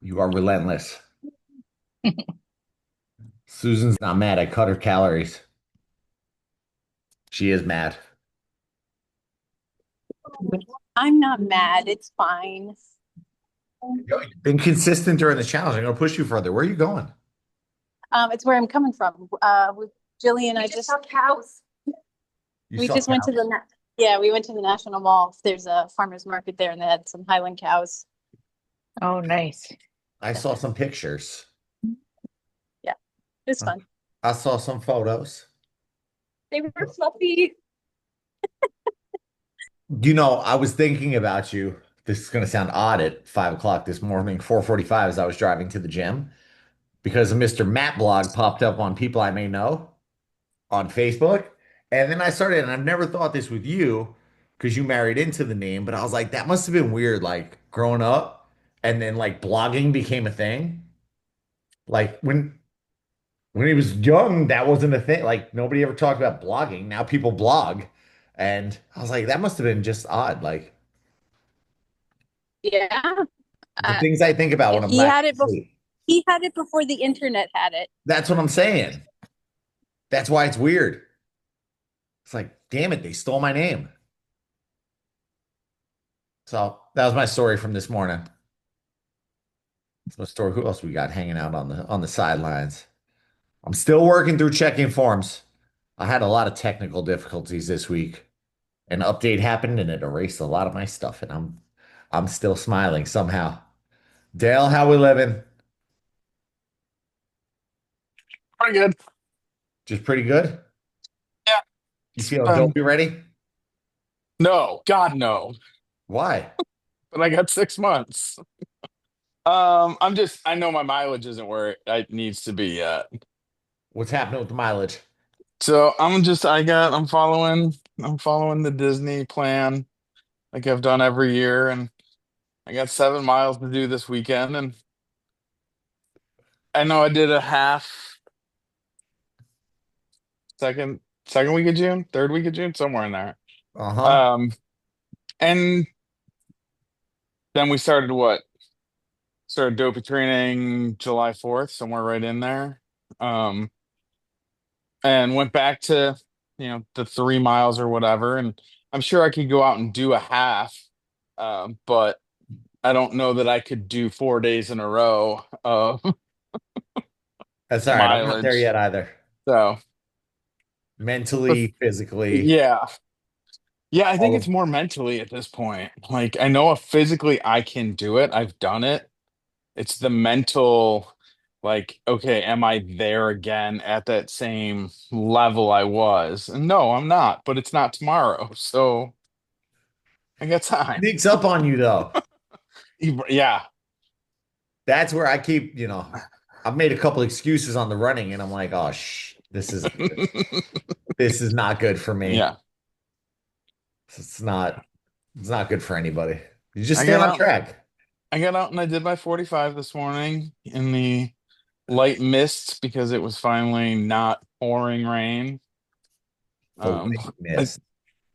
You are relentless. Susan's not mad. I cut her calories. She is mad. I'm not mad. It's fine. You've been consistent during the challenge. I'm going to push you further. Where are you going? It's where I'm coming from. With Jillian, I just saw cows. You We saw just went to cows. yeah, we went to the National Mall. There's a farmer's market there, and they had some Highland cows. Oh, nice. I saw some pictures. Yeah, it's fun. I saw some photos. They were fluffy. I was thinking about you. This is going to sound odd at 5 o'clock this morning, 4:45, as I was driving to the gym, because a Mr. Matt blog popped up on people I may know on Facebook. And then I started, and I've never thought this with you because you married into the name, but I was like, that must have been weird, like growing up, and then like blogging became a thing. Like when he was young, that wasn't a thing. Like nobody ever talked about blogging. Now people blog. And I was like, that must have been just odd. Like Yeah. the things I think about when I'm He lacking had it before. sleep. He had it before the internet had it. That's what I'm saying. That's why it's weird. It's like, damn it, they stole my name. So that was my story from this morning. That's my story. Who else we got hanging out on the sidelines? I'm still working through checking forms. I had a lot of technical difficulties this week. An update happened and it erased a lot of my stuff, and I'm still smiling somehow. Dale, how we living? Pretty good. Just pretty good. Yeah. You It's feeling been dopey ready? no, God no. Why? But I got 6 months. I know my mileage isn't where it needs to be yet. What's happening with the mileage? So I'm following the Disney plan like I've done every year, and I got 7 miles to do this weekend, and I know I did a half second week of June, third week of June, somewhere in there. Uh-huh. Um, and then we started dopey training July 4th, somewhere right in there. Um, and went back to the 3 miles or whatever, and I'm sure I could go out and do a half, but I don't know that I could do 4 days in a row of That's all right. I'm not there mileage. yet either. So but Mentally, physically, yeah, yeah, I think all it's of more mentally at this point. Like, I know if physically I can do it, I've done it. It's the mental, like, okay, am I there again at that same level I was? And no, I'm not, but it's not tomorrow, so I got time. sneaks up on you though. Yeah. That's where I keep, I've made a couple excuses on the running and I'm like, oh this isn't good. This is not good for me. Yeah. It's not it's not good for anybody. You just I stay got on out track. I got out and I did my 45 this morning in the light mist because it was finally not pouring rain. The Um light I- miss.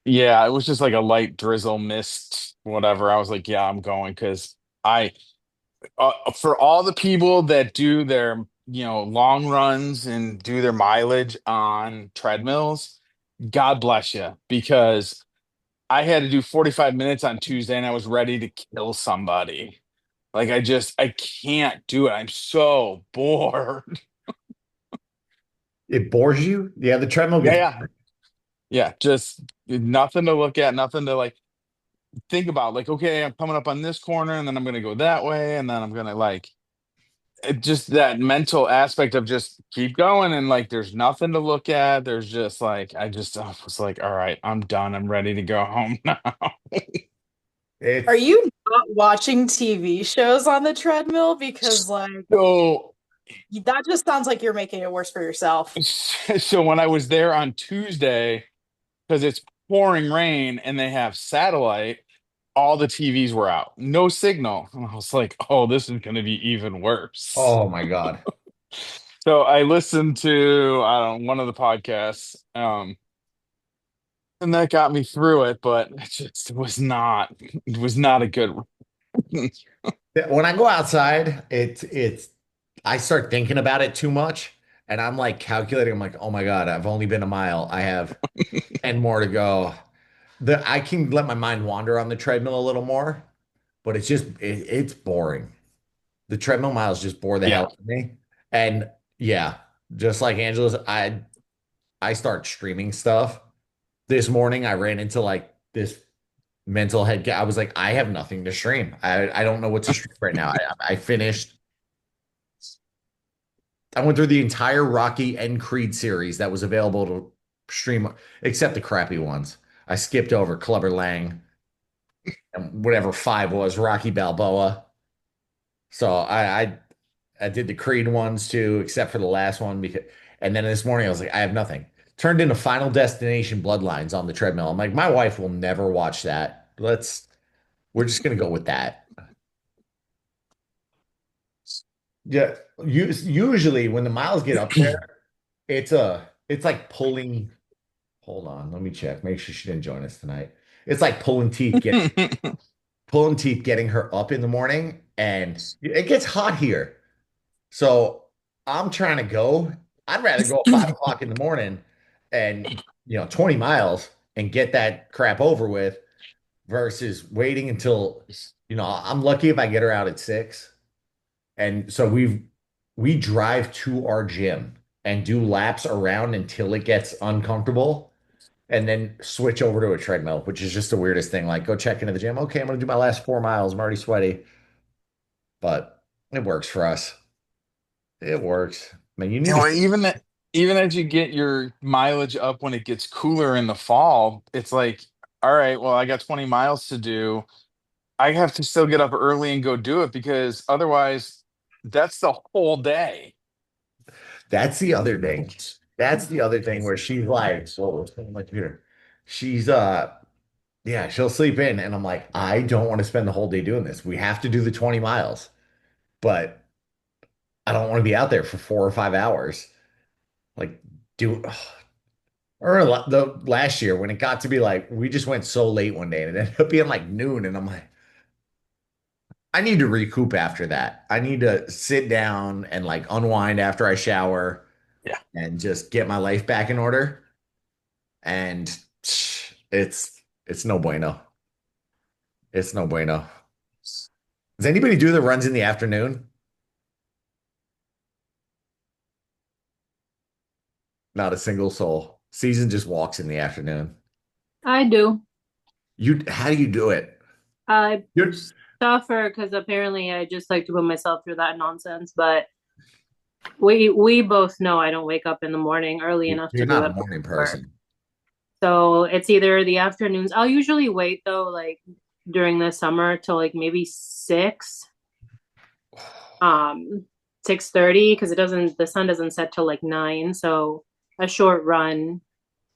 yeah, it was just like a light drizzle mist, whatever. I was like, yeah, I'm going because I for all the people that do their, long runs and do their mileage on treadmills, God bless you, because I had to do 45 minutes on Tuesday and I was ready to kill somebody. Like, I can't do it. I'm so bored. It bores you? Yeah, the treadmill Yeah, gets yeah. Yeah, just nothing to look at, nothing to like think about. Like, okay, I'm coming up on this corner and then I'm gonna go that way and then I'm gonna like just that mental aspect of just keep going, and like there's nothing to look at. There's just like I was like, all right, I'm done. I'm ready to go home now. Are it's you not watching TV shows on the treadmill? Because like So that just sounds like you're making it worse for yourself. so when I was there on Tuesday, because it's pouring rain and they have satellite, all the TVs were out, no signal. And I was like, oh, this is going to be even worse. oh my God. So I listened to, I don't know, one of the podcasts, and that got me through it, but it was not a good. When I go outside, I start thinking about it too much, and I'm like calculating. I'm like, oh my God, I've only been a mile. I have 10 more to go. I can let my mind wander on the treadmill a little more, but it's boring. The treadmill miles just bore the hell Yeah. out of me. And yeah, just like Angela's, I start streaming stuff. This morning I ran into like this mental I was like, I have nothing to stream. I don't know what to stream right now. I finished. I went through the entire Rocky and Creed series that was available to stream, except the crappy ones. I skipped over Clubber Lang and whatever five was, Rocky Balboa. So I did the Creed ones too, except for the last one and then this morning I was like, I have nothing. Turned into Final Destination Bloodlines on the treadmill. I'm like, my wife will never watch that. We're just gonna go with that. Yeah, usually when the miles get up there, it's like pulling. Hold on, let me check. Make sure she didn't join us tonight. It's like pulling teeth getting her up in the morning, and it gets hot here. So I'm trying to go. I'd rather go at 5 o'clock in the morning and 20 miles and get that crap over with versus waiting until I'm lucky if I get her out at 6. And so we drive to our gym and do laps around until it gets uncomfortable and then switch over to a treadmill, which is just the weirdest thing. Like go check into the gym. Okay, I'm gonna do my last 4 miles. I'm already sweaty, but it works for us. It works. Man, you need to. Even as you get your mileage up when it gets cooler in the fall, it's like, all right, well, I got 20 miles to do. I have to still get up early and go do it because otherwise, that's the whole day. That's the other thing. That's the other thing where she's like, so what's going on my computer? She's yeah, she'll sleep in, and I'm like, I don't want to spend the whole day doing this. We have to do the 20 miles, but I don't want to be out there for 4 or 5 hours. Like, do or the last year when it got to be like we just went so late one day and it ended up being like noon, and I'm like, I need to recoup after that. I need to sit down and like unwind after I shower Yeah. and just get my life back in order. And it's no bueno. It's no bueno. Does anybody do the runs in the afternoon? Not a single soul. Season just walks in the afternoon. I do. How do you do it? I You're suffer because apparently I just like to put myself through that nonsense. But we both know I don't wake up in the morning early enough you're to do not a it morning before. person. So it's either the afternoons. I'll usually wait though, like during the summer till like maybe 6:30 because the sun doesn't set till like 9. So a short run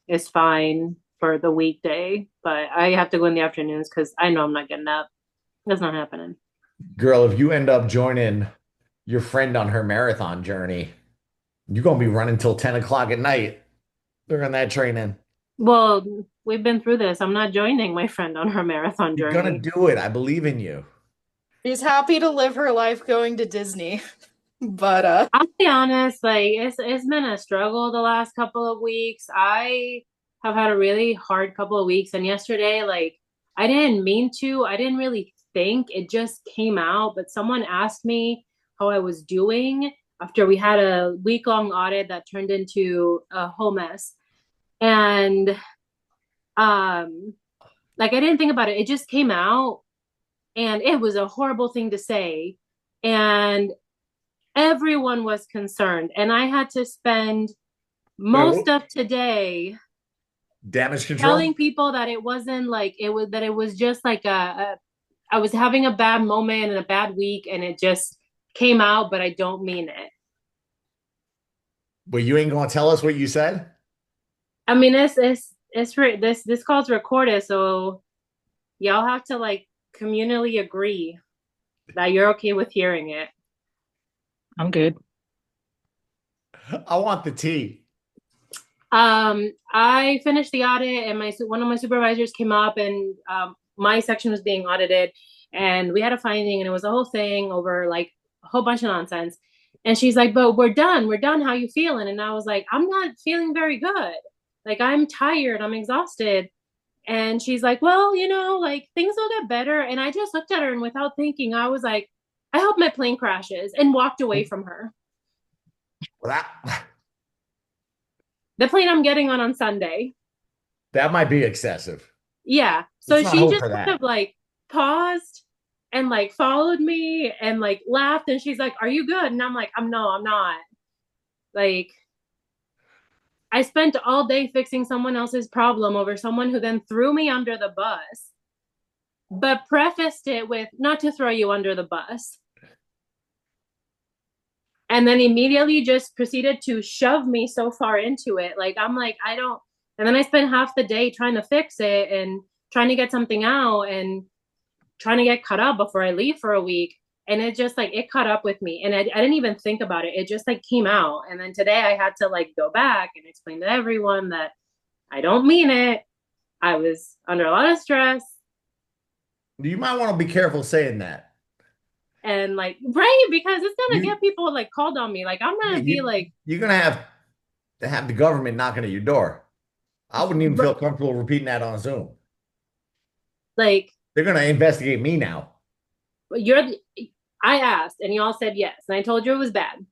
is fine for the weekday, but I have to go in the afternoons because I know I'm not getting up. That's not happening. Girl, if you end up joining your friend on her marathon journey, you're gonna be running till 10 o'clock at night during that training. Well, we've been through this. I'm not joining my friend on her marathon You're gonna journey. do it. I believe in you. She's happy to live her life going to Disney. But I'll be honest, like it's been a struggle the last couple of weeks. I have had a really hard couple of weeks, and yesterday, like I didn't mean to, I didn't really think, it just came out. But someone asked me how I was doing after we had a week-long audit that turned into a whole mess. And um like I didn't think about it. It just came out and it was a horrible thing to say. And everyone was concerned. And I had to spend Wait, most of today damage control? telling people that it wasn't like it was just like I was having a bad moment and a bad week and it just came out, but I don't mean it. But you ain't gonna tell us what you said? I mean, this call's recorded, so y'all have to like communally agree that you're okay with hearing it. I'm good. I want the tea. I finished the audit, and one of my supervisors came up, and my section was being audited, and we had a finding, and it was a whole thing over like a whole bunch of nonsense. And she's like, but we're done. We're done. How you feeling? And I was like, I'm not feeling very good. Like, I'm tired. I'm exhausted. And she's like, well, like things will get better. And I just looked at her, and without thinking, I was like, I hope my plane crashes, and walked away from her. Well, The plane I'm getting on Sunday. that might be excessive. Yeah. So Let's not she hope just for kind that. of like paused and like followed me and like laughed. And she's like, are you good? And I'm like, no, I'm not. Like, I spent all day fixing someone else's problem over someone who then threw me under the bus, but prefaced it with not to throw you under the bus. And then immediately just proceeded to shove me so far into it. Like, I'm like, I don't. And then I spent half the day trying to fix it and trying to get something out and trying to get caught up before I leave for a week. And it just like, it caught up with me. And I didn't even think about it. It just like came out. And then today I had to like go back and explain to everyone that I don't mean it. I was under a lot of stress. You might want to be careful saying that. And like, right, because it's gonna You- get people like called on me. Like, I'm gonna be like, You're gonna have to have the government knocking at your door. I wouldn't even feel comfortable repeating that on Zoom. like, They're gonna investigate me now. I asked and y'all said yes. And I told you it was bad.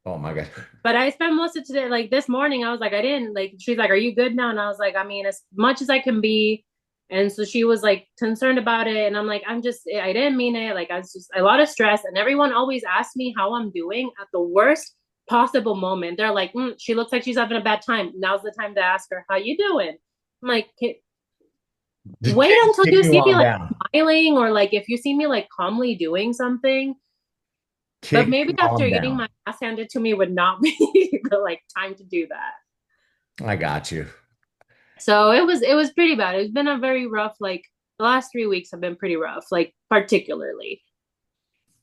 Oh my God. But I spent most of today, like this morning, I was like, I didn't like, she's like, are you good now? And I was like, I mean, as much as I can be. And so she was like concerned about it. And I'm like, I didn't mean it. Like, I was just a lot of stress. And everyone always asks me how I'm doing at the worst possible moment. They're like, she looks like she's having a bad time. Now's the time to ask her, how you doing? I'm like, Just wait until you see me continue on like down. smiling, or like if you see me like calmly doing something. But maybe Kick 'em after on getting down. my ass handed to me would not be the like time to do that. I got you. So it was pretty bad. It's been a very rough, like the last 3 weeks have been pretty rough, like particularly.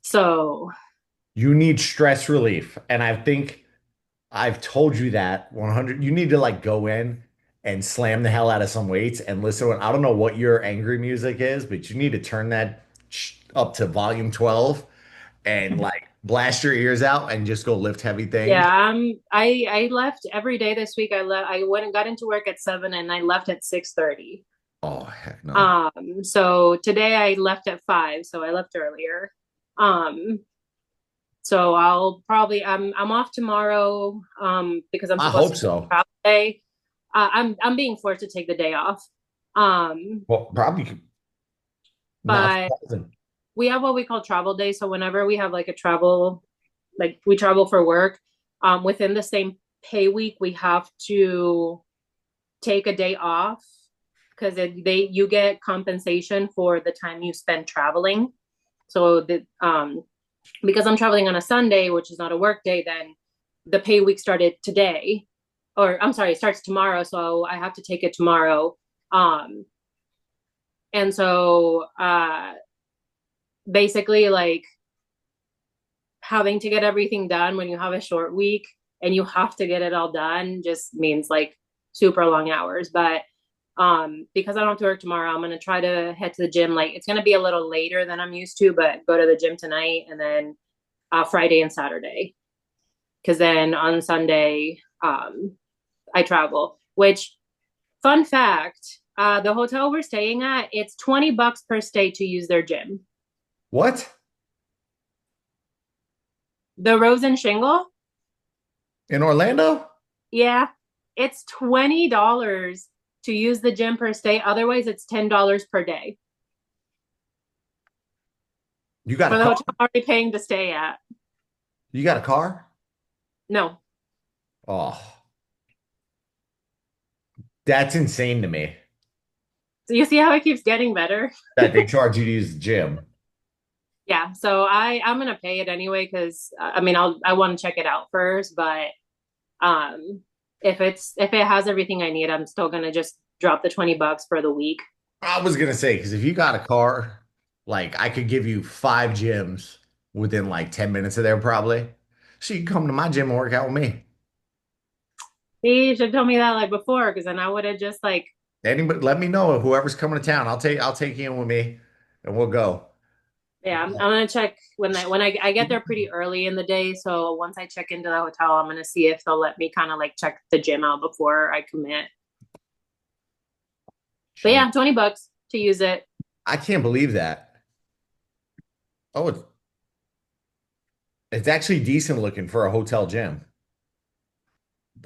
So You need stress relief. And I think I've told you that 100. You need to like go in and slam the hell out of some weights and listen. I don't know what your angry music is, but you need to turn that up to volume 12 and like blast your ears out and just go lift heavy things. yeah, I left every day this week. I went and got into work at 7 and I left at 6:30. Oh, heck no. So today I left at 5, so I left earlier. So I'll probably I'm off tomorrow because I'm I supposed hope to so. travel day. I'm being forced to take the day off. Well, probably not But surprising. we have what we call travel day. So whenever we have like a travel, like we travel for work, within the same pay week, we have to take a day off because you get compensation for the time you spend traveling. So because I'm traveling on a Sunday, which is not a work day, then the pay week started today, or I'm sorry, it starts tomorrow. So I have to take it tomorrow. And so basically like having to get everything done when you have a short week and you have to get it all done just means like super long hours. But because I don't have to work tomorrow, I'm gonna try to head to the gym. Like it's gonna be a little later than I'm used to, but go to the gym tonight and then Friday and Saturday. Because then on Sunday, I travel. Which, fun fact, the hotel we're staying at, it's $20 per stay to use their gym. What? The Rose and Shingle, In Orlando? yeah, it's $20 to use the gym per stay. Otherwise, it's $10 per day You got for a the car? hotel I'm already paying to stay at. You got a car? No, Oh, that's insane to me so you see how it keeps getting better. that they charge you to use the gym. Yeah, so I'm gonna pay it anyway because I mean I want to check it out first, but if it has everything I need, I'm still gonna just drop the $20 for the week. I was gonna say, because if you got a car, like I could give you 5 gyms within like 10 minutes of there, probably. So you can come to my gym and work out with me. See, you should tell me that like before, because then I would have just like Anybody, let me know whoever's coming to town. I'll take you in with me, and we'll go. Yeah, I'm gonna check when I get there pretty early in the day. So once I check into the hotel, I'm gonna see if they'll let me kind of like check the gym out before I commit. But yeah, $20 to use it. I can't believe that. Oh, it's actually decent looking for a hotel gym.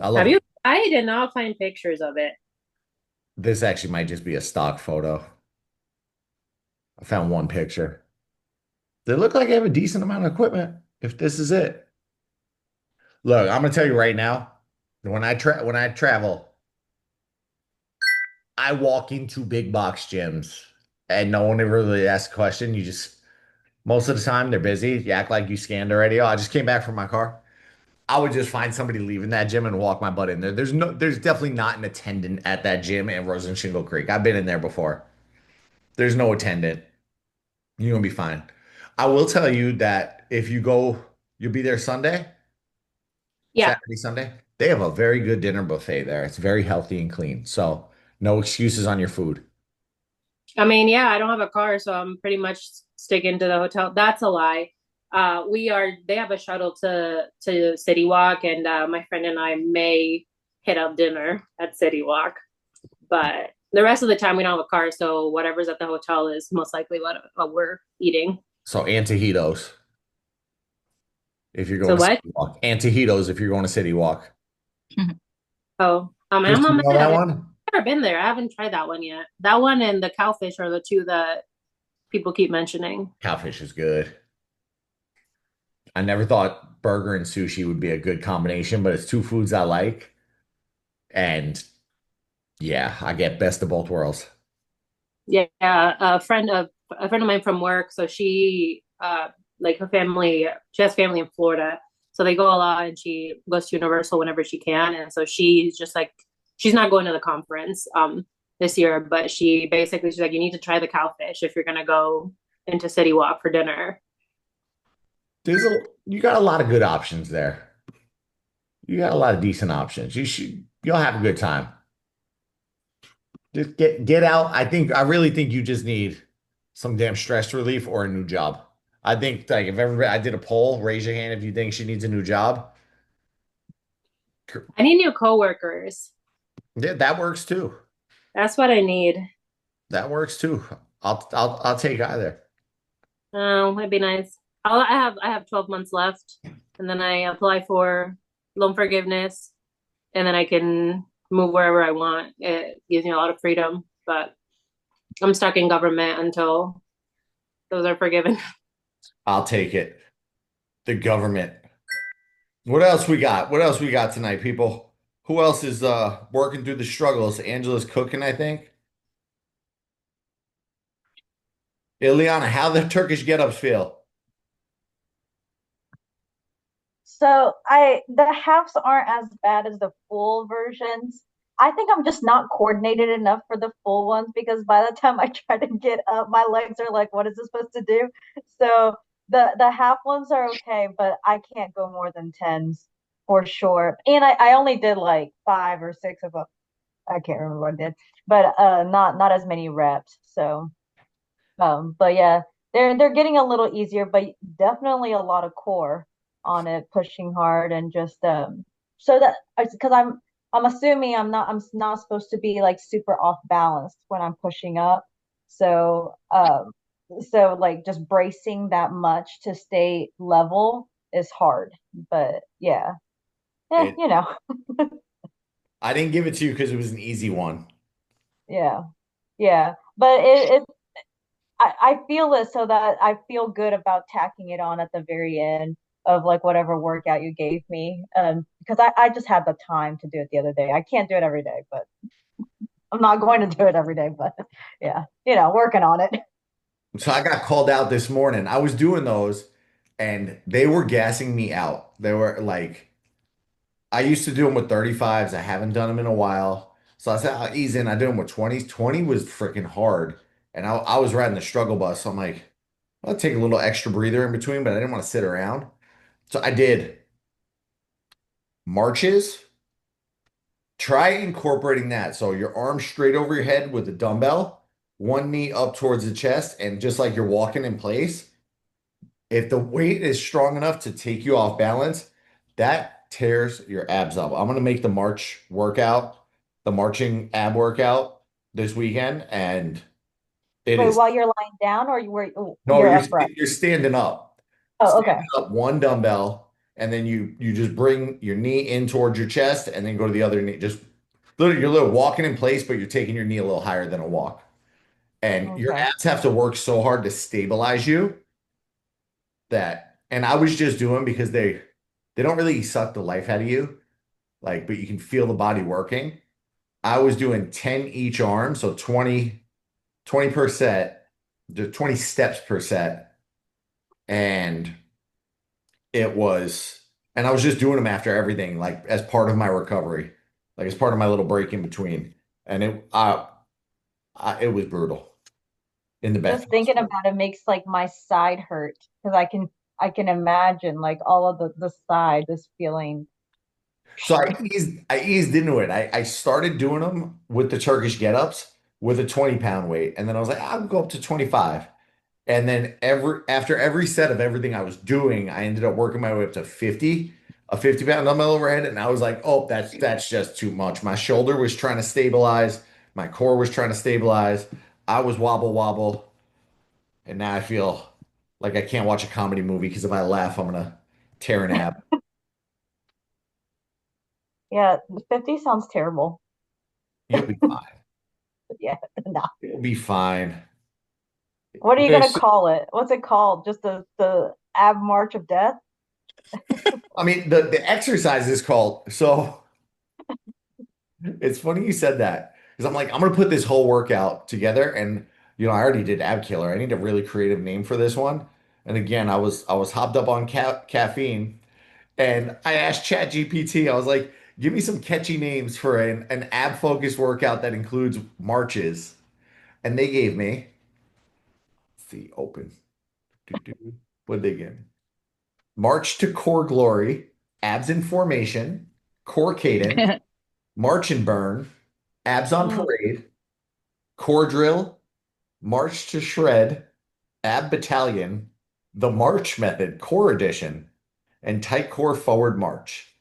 I love Have it. you? I did not find pictures of it. This actually might just be a stock photo. I found one picture. They look like they have a decent amount of equipment, if this is it. Look, I'm gonna tell you right now, when I travel, I walk into big box gyms and no one ever really asks a question. You just most of the time they're busy. You act like you scanned already. Oh, I just came back from my car. I would just find somebody leaving that gym and walk my butt in there. There's definitely not an attendant at that gym in Rose and Shingle Creek. I've been in there before. There's no attendant. You're gonna be fine. I will tell you that if you go, you'll be there Sunday, Yeah, Saturday, Sunday. They have a very good dinner buffet there. It's very healthy and clean. So no excuses on your food. I mean, yeah, I don't have a car, so I'm pretty much sticking to the hotel. That's a lie. They have a shuttle to City Walk, and my friend and I may hit up dinner at City Walk. But the rest of the time we don't have a car, so whatever's at the hotel is most likely what we're eating. So Antojitos if you're So going to what? City Walk. Antojitos if you're going to City Walk. Oh, Chris, I'm do on you my know that one? never been there. I haven't tried that one yet. That one and the cowfish are the two that people keep mentioning. Cowfish is good. I never thought burger and sushi would be a good combination, but it's two foods I like. And yeah, I get best of both worlds. Yeah, a friend of mine from work, so she like her family, she has family in Florida. So they go a lot and she goes to Universal whenever she can. And so she's just like she's not going to the conference this year, but she's like, you need to try the cowfish if you're gonna go into City Walk for dinner. You got a lot of good options there. You got a lot of decent options. You'll have a good time. Just get out. I really think you just need some damn stress relief or a new job. I think like if everybody I did a poll, raise your hand if you think she needs a new job. I need new coworkers. Yeah, that works too. That's what I need. That works too. I'll take either. Oh, it'd be nice. I have 12 months left, and then I apply for loan forgiveness, and then I can move wherever I want. It gives me a lot of freedom, but I'm stuck in government until those are forgiven. I'll take it. The government. What else we got? What else we got tonight, people? Who else is working through the struggles? Angela's cooking, I think. Ileana, how the Turkish get-ups feel? So the halves aren't as bad as the full versions. I think I'm just not coordinated enough for the full ones because by the time I try to get up, my legs are like, what is this supposed to do? So the half ones are okay, but I can't go more than tens for sure. And I only did like 5 or 6 of them. I can't remember what I did, but not as many reps. So but yeah, they're getting a little easier, but definitely a lot of core on it, pushing hard and just so that because I'm assuming I'm not supposed to be like super off balance when I'm pushing up. So so like just bracing that much to stay level is hard. But yeah. It, You know, I didn't give it to you because it was an easy one. yeah. Yeah. But I feel it so that I feel good about tacking it on at the very end of like whatever workout you gave me. Because I just had the time to do it the other day. I can't do it every day, but I'm not going to do it every day. But yeah, working on it. So I got called out this morning. I was doing those and they were gassing me out. They were like, I used to do them with 35s. I haven't done them in a while. So I said, I'll ease in. I did them with 20s. 20 was freaking hard. And I was riding the struggle bus. So I'm like, I'll take a little extra breather in between, but I didn't want to sit around. So I did marches. Try incorporating that. So your arms straight over your head with a dumbbell one knee up towards the chest, and just like you're walking in place, if the weight is strong enough to take you off balance, that tears your abs up. I'm gonna make the March workout, the marching ab workout this weekend, and it Wait, is while you're lying down or no, you're upright? you're standing up. Oh, Standing okay. up one dumbbell, and then you just bring your knee in towards your chest, and then go to the other knee. Just literally, you're literally walking in place, but you're taking your knee a little higher than a walk. And your Okay. abs have to work so hard to stabilize you that, and I was just doing because they don't really suck the life out of you, like, but you can feel the body working. I was doing 10 each arm, so 20 per set, the 20 steps per set. And it was, and I was just doing them after everything, like as part of my recovery, like as part of my little break in between. And it was brutal in the best. Just thinking about it makes like my side hurt because I can imagine like all of the side, this feeling. So I eased into it. I started doing them with the Turkish get-ups with a 20-pound weight. And then I was like, I'll go up to 25. And then after every set of everything I was doing, I ended up working my way up to 50, a 50-pound dumbbell overhead. And I was like, oh, that's just too much. My shoulder was trying to stabilize, my core was trying to stabilize. I was wobble wobble. And now I feel like I can't watch a comedy movie because if I laugh, I'm gonna tear an ab. Yeah, 50 sounds terrible. You'll be fine. Yeah, no. You'll be fine. What are you Okay, gonna so, call it? What's it called? Just the ab march of death? I mean, the exercise is called, so it's funny you said that because I'm like, I'm gonna put this whole workout together, and I already did Ab Killer. I need a really creative name for this one. And again, I was hopped up on caffeine, and I asked ChatGPT. I was like, give me some catchy names for an ab focused workout that includes marches, and they gave me. Let's see, open. What'd they give me? March to Core Glory, Abs in Formation, Core Cadence, March and Burn, Abs on Oh, Parade, Core Drill, March to Shred, Ab Battalion, the March Method, Core Edition, and Tight Core Forward March.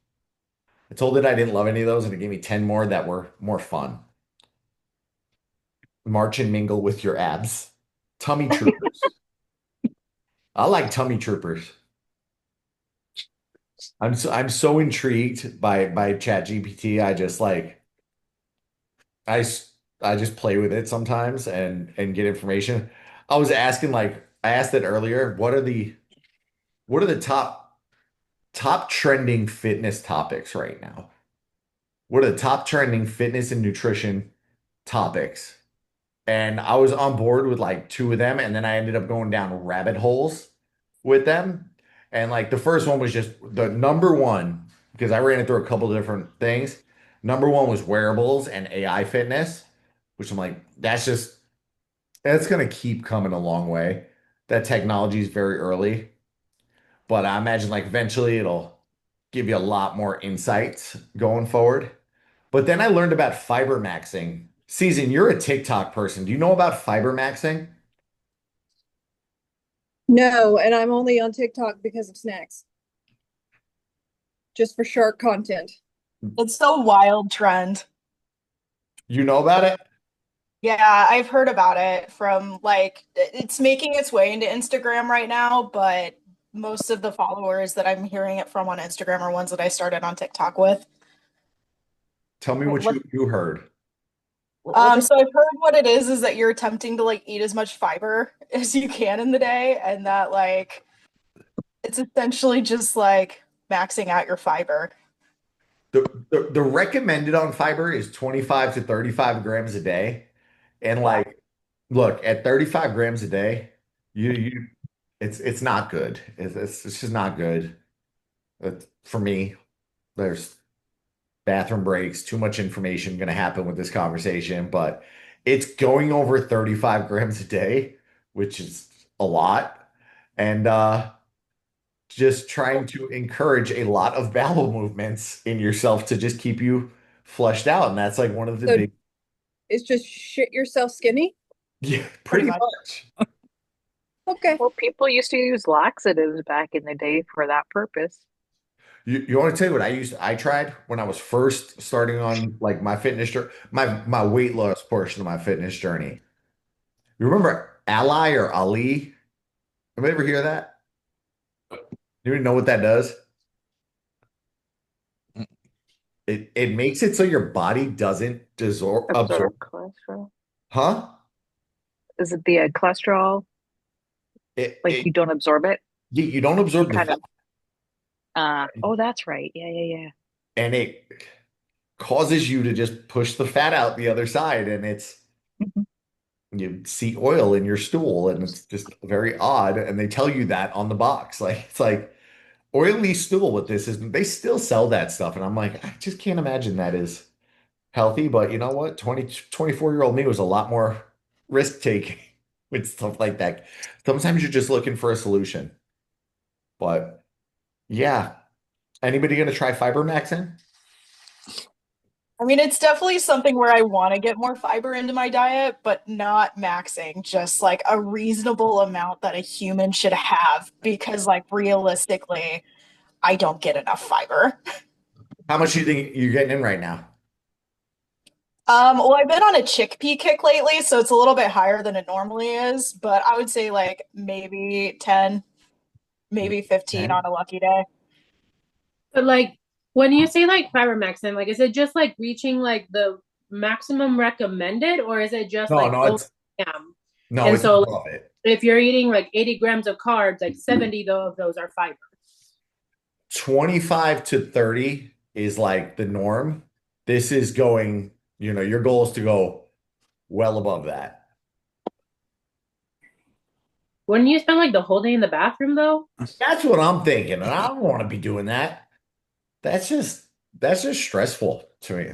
I told it I didn't love any of those, and it gave me 10 more that were more fun. March and mingle with your abs. Tummy Troopers. I like Tummy Troopers. I'm so intrigued by ChatGPT. I just like I s- I just play with it sometimes and get information. I asked it earlier, what are the top trending fitness topics right now? What are the top trending fitness and nutrition topics? And I was on board with like two of them, and then I ended up going down rabbit holes with them. And like the first one was just the number one, because I ran it through a couple of different things. Number one was wearables and AI fitness, which I'm like, that's gonna keep coming a long way. That technology is very early, but I imagine like eventually it'll give you a lot more insights going forward. But then I learned about fiber maxing. Season, you're a TikTok person. Do you know about fiber maxing? No, and I'm only on TikTok because of snacks, just for short content. It's a wild trend. You know about it? Yeah, I've heard about it from like it's making its way into Instagram right now, but most of the followers that I'm hearing it from on Instagram are ones that I started on TikTok with. Tell me Wait, what you heard. what's it? So I've heard what it is that you're attempting to like eat as much fiber as you can in the day, and that like it's essentially just like maxing out your fiber. The recommended on fiber is 25 to 35 grams a day. And Yeah. like, look, at 35 grams a day, you it's not good. It's just not good. For me, there's bathroom breaks, too much information going to happen with this conversation, but it's going over 35 grams a day, which is a lot. And just trying to encourage a lot of bowel movements in yourself to just keep you flushed out. And that's like one of the So big, it's just shit yourself skinny. Yeah, Pretty pretty much. much. Okay. Well, people used to use laxatives back in the day for that purpose. You want to tell you what I tried when I was first starting on like my fitness journey, my weight loss portion of my fitness journey. You remember Ally or Ali? Have you ever hear that? You even know what that does? It makes it so your body doesn't absorb, Absorb cholesterol. huh? Is it the cholesterol? Like It you don't absorb it? you don't You absorb the kind fat, of oh, that's right. Yeah, yeah, yeah. and it causes you to just push the fat out the other side, and Mhm. you see oil in your stool, and it's just very odd. And they tell you that on the box, like it's like oily stool. With this is they still sell that stuff, and I'm like, I just can't imagine that is healthy. But you know what? 24-year-old me was a lot more risk taking with stuff like that. Sometimes you're just looking for a solution. But yeah, anybody gonna try Fiber Max in? I mean, it's definitely something where I want to get more fiber into my diet, but not maxing, just like a reasonable amount that a human should have, because, like, realistically, I don't get enough fiber. How much do you think you're getting in right now? Well, I've been on a chickpea kick lately, so it's a little bit higher than it normally is, but I would say like maybe 10, maybe 15 on 10? a lucky day. But like when you say like fiber maximum, like is it just like reaching like the maximum recommended, or is it just No, like no, oh it's damn? no, And it's so like, above it. if you're eating like 80 grams of carbs, like 70 of those are fiber. 25 to 30 is like the norm. This is going, your goal is to go well above that. Wouldn't you spend like the whole day in the bathroom though? That's what I'm thinking, and I don't want to be doing that. That's just that's just stressful to me.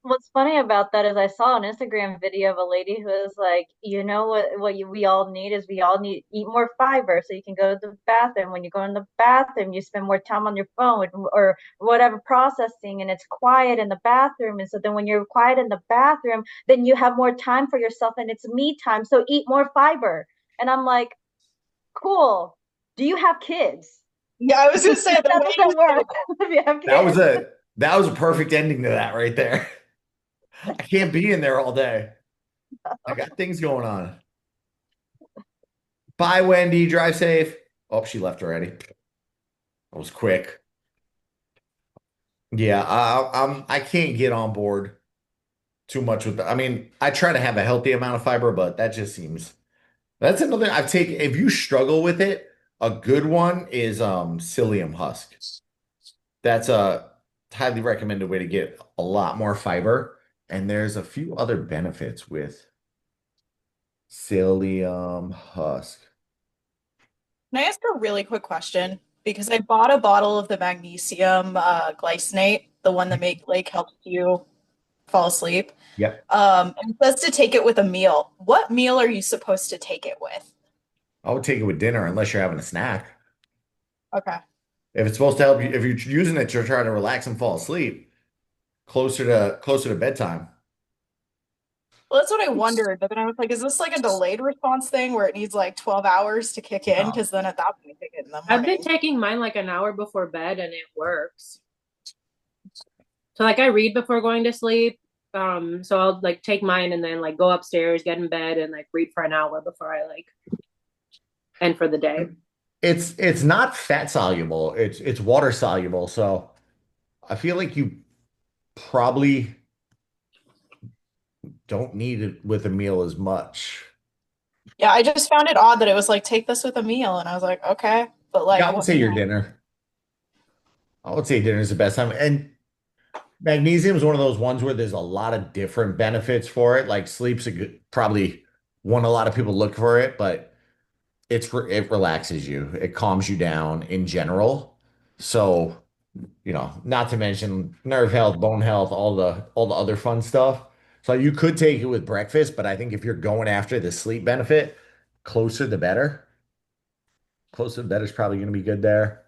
What's funny about that is I saw an Instagram video of a lady who was like, you know we all need is we all need eat more fiber so you can go to the bathroom. When you go in the bathroom, you spend more time on your phone or whatever processing, and it's quiet in the bathroom. And so then when you're quiet in the bathroom, then you have more time for yourself and it's me time. So eat more fiber. And I'm like, cool. Do you have kids? Yeah, I was gonna say That the way doesn't work if you have that was kids. a perfect ending to that right there. I can't be in there all day. I got things going on. Bye, Wendy. Drive safe. Oh, she left already. That was quick. Yeah, I can't get on board too much with that. I mean, I try to have a healthy amount of fiber, but that just seems that's another I've taken. If you struggle with it, a good one is psyllium husk. That's a highly recommended way to get a lot more fiber. And there's a few other benefits with psyllium husk. Can I ask a really quick question? Because I bought a bottle of the magnesium glycinate, the one that helps you fall asleep. Yep. And it says to take it with a meal. What meal are you supposed to take it with? I would take it with dinner unless you're having a snack. Okay. If it's supposed to help you, if you're using it to try to relax and fall asleep, closer to bedtime. Well, that's what I wondered. But then I was like, is this like a delayed response thing where it needs like 12 hours to kick in? No. Because then at that point, take it in the I've been morning. taking mine like an hour before bed and it works. So like I read before going to sleep. So I'll like take mine and then like go upstairs, get in bed, and like read for an hour before I like end for the day. It's not fat soluble. It's water soluble. So I feel like you probably don't need it with a meal as much. Yeah, I just found it odd that it was like, take this with a meal. And I was like, okay. But like, Yeah, I would what say your meal? dinner. I would say dinner is the best time. And magnesium is one of those ones where there's a lot of different benefits for it. Like sleep's probably one a lot of people look for it, but it relaxes you. It calms you down in general. So, not to mention nerve health, bone health, all the other fun stuff. So you could take it with breakfast, but I think if you're going after the sleep benefit, closer the better. Closer the better is probably going to be good there.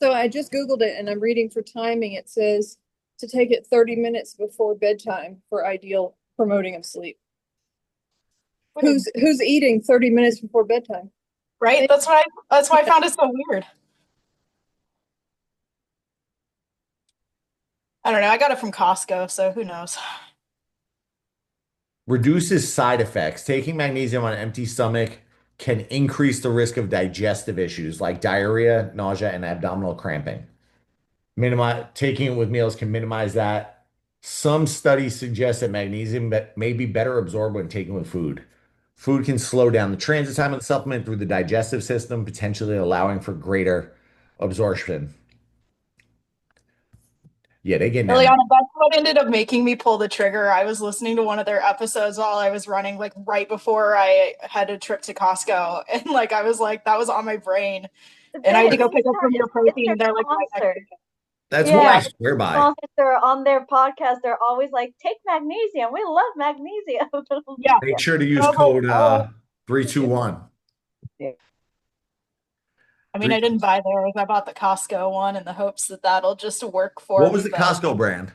So I just Googled it and I'm reading for timing. It says to take it 30 minutes before bedtime for ideal promoting of sleep. who's eating 30 minutes before bedtime? Right? That's why I found it so weird. I don't know. I got it from Costco, so who knows? Reduces side effects. Taking magnesium on an empty stomach can increase the risk of digestive issues like diarrhea, nausea, and abdominal cramping. Taking it with meals can minimize that. Some studies suggest that magnesium may be better absorbed when taken with food. Food can slow down the transit time of the supplement through the digestive system, potentially allowing for greater absorption. Yeah, they get Liliana, down. that's what ended up making me pull the trigger. I was listening to one of their episodes while I was running, like right before I had a trip to Costco, and like I was like, that was on my brain, and I had to go pick up some of your It's protein. their And they're like, right next sponsor. to me. That's what I Yeah, swear by. sponsors are on their podcast. They're always like, take magnesium. We love magnesium. Yeah. Make sure to use I was like, code oh. 321. I mean, I didn't buy theirs. I bought the Costco one in the hopes that that'll just work for What me. was the but Costco brand?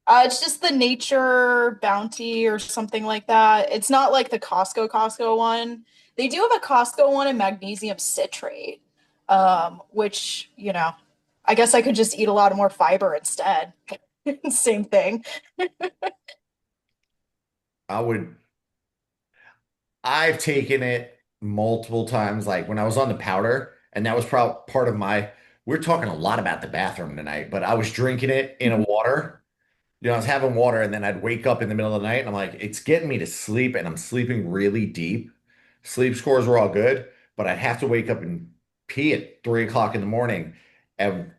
it's just the Nature Bounty or something like that. It's not like the Costco one. They do have a Costco one in magnesium citrate, which, I guess I could just eat a lot more fiber instead. Same thing. I've taken it multiple times, like when I was on the powder, and that was probably part of we're talking a lot about the bathroom tonight, but I was drinking it in a water. I was having water and then I'd wake up in the middle of the night and I'm like, it's getting me to sleep and I'm sleeping really deep. Sleep scores were all good, but I'd have to wake up and pee at 3 o'clock in the morning. And